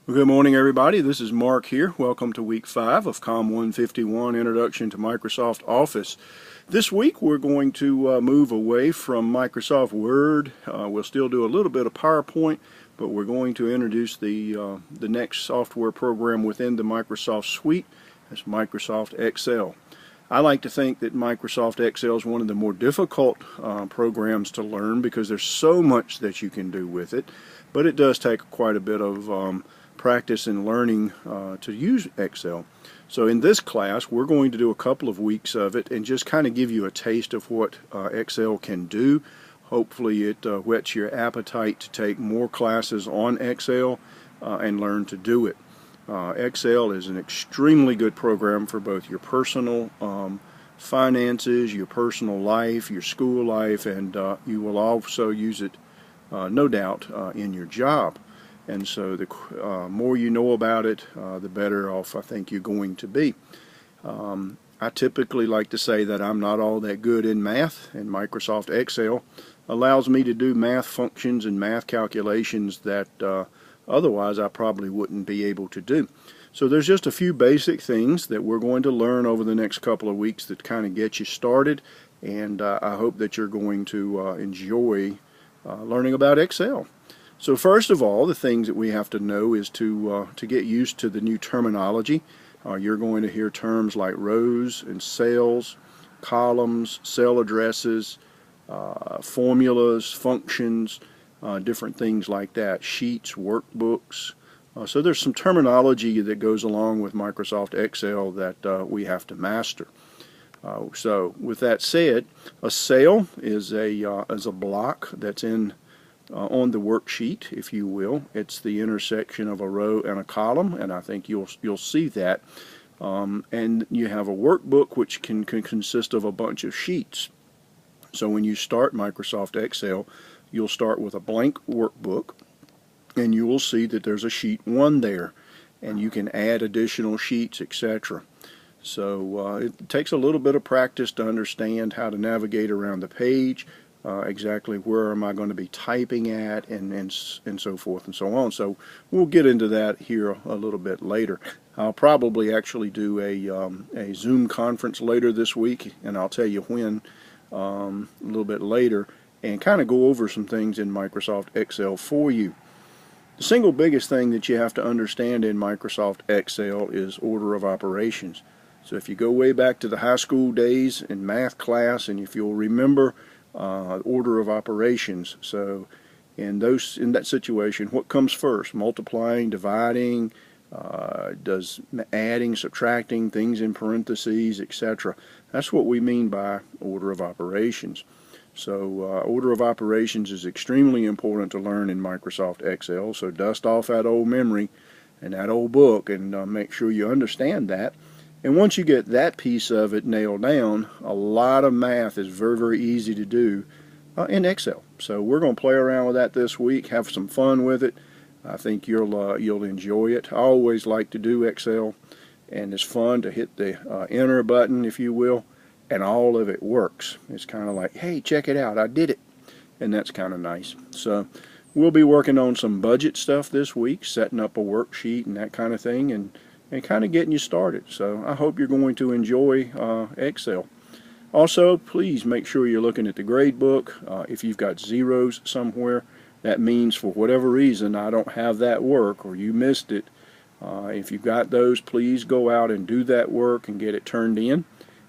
Well, good morning, everybody. This is Mark here. Welcome to week 5 of com151 Introduction to Microsoft Office. This week we're going to move away from Microsoft Word. We'll still do a little bit of PowerPoint, but we're going to introduce the next software program within the Microsoft suite. That's Microsoft Excel. I like to think that Microsoft Excel is one of the more difficult programs to learn because there's so much that you can do with it, but it does take quite a bit of practice and learning to use Excel. So in this class we're going to do a couple of weeks of it and just kind of give you a taste of what Excel can do. Hopefully it whets your appetite to take more classes on Excel and learn to do it. Excel is an extremely good program for both your personal finances, your personal life, your school life, and you will also use it no doubt in your job. And so the more you know about it, the better off I think you're going to be. I typically like to say that I'm not all that good in math, and Microsoft Excel allows me to do math functions and math calculations that otherwise I probably wouldn't be able to do. So there's just a few basic things that we're going to learn over the next couple of weeks that kind of get you started, and I hope that you're going to enjoy learning about Excel. So first of all, the things that we have to know is to get used to the new terminology. You're going to hear terms like rows and cells, columns, cell addresses, formulas, functions, different things like that, sheets, workbooks. So there's some terminology that goes along with Microsoft Excel that we have to master. So with that said, a cell is a block that's on the worksheet, if you will. It's the intersection of a row and a column, and I think you'll see that. And you have a workbook which can consist of a bunch of sheets. So when you start Microsoft Excel, you'll start with a blank workbook, and you will see that there's a sheet 1 there, and you can add additional sheets, etc. So it takes a little bit of practice to understand how to navigate around the page, exactly where am I going to be typing at, and so forth and so on. So we'll get into that here a little bit later. I'll probably actually do a Zoom conference later this week, and I'll tell you when a little bit later, and kind of go over some things in Microsoft Excel for you. The single biggest thing that you have to understand in Microsoft Excel is order of operations. So if you go way back to the high school days in math class, and if you'll remember order of operations, so in that situation, what comes first? Multiplying, dividing, does adding, subtracting, things in parentheses, etc. That's what we mean by order of operations. So order of operations is extremely important to learn in Microsoft Excel, so dust off that old memory and that old book and make sure you understand that. And once you get that piece of it nailed down, a lot of math is very, very easy to do in Excel. So we're going to play around with that this week, have some fun with it. I think you'll enjoy it. I always like to do Excel, and it's fun to hit the enter button, if you will, and all of it works. It's kind of like, hey, check it out, I did it, and that's kind of nice. So we'll be working on some budget stuff this week, setting up a worksheet and that kind of thing, and kind of getting you started. So I hope you're going to enjoy Excel. Also, please make sure you're looking at the grade book. If you've got zeros somewhere, that means for whatever reason I don't have that work or you missed it. If you've got those, please go out and do that work and get it turned in,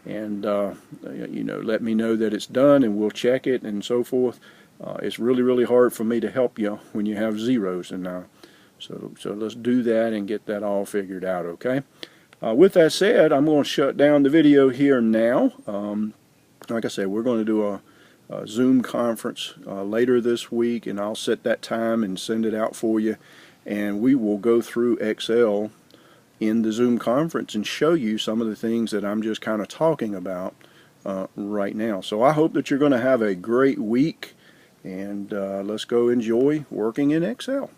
and let me know that it's done, and we'll check it and so forth. It's really, really hard for me to help you when you have zeros, and so let's do that and get that all figured out, okay? With that said, I'm going to shut down the video here now. Like I said, we're going to do a Zoom conference later this week, and I'll set that time and send it out for you, and we will go through Excel in the Zoom conference and show you some of the things that I'm just kind of talking about right now. So I hope that you're going to have a great week, and let's go enjoy working in Excel.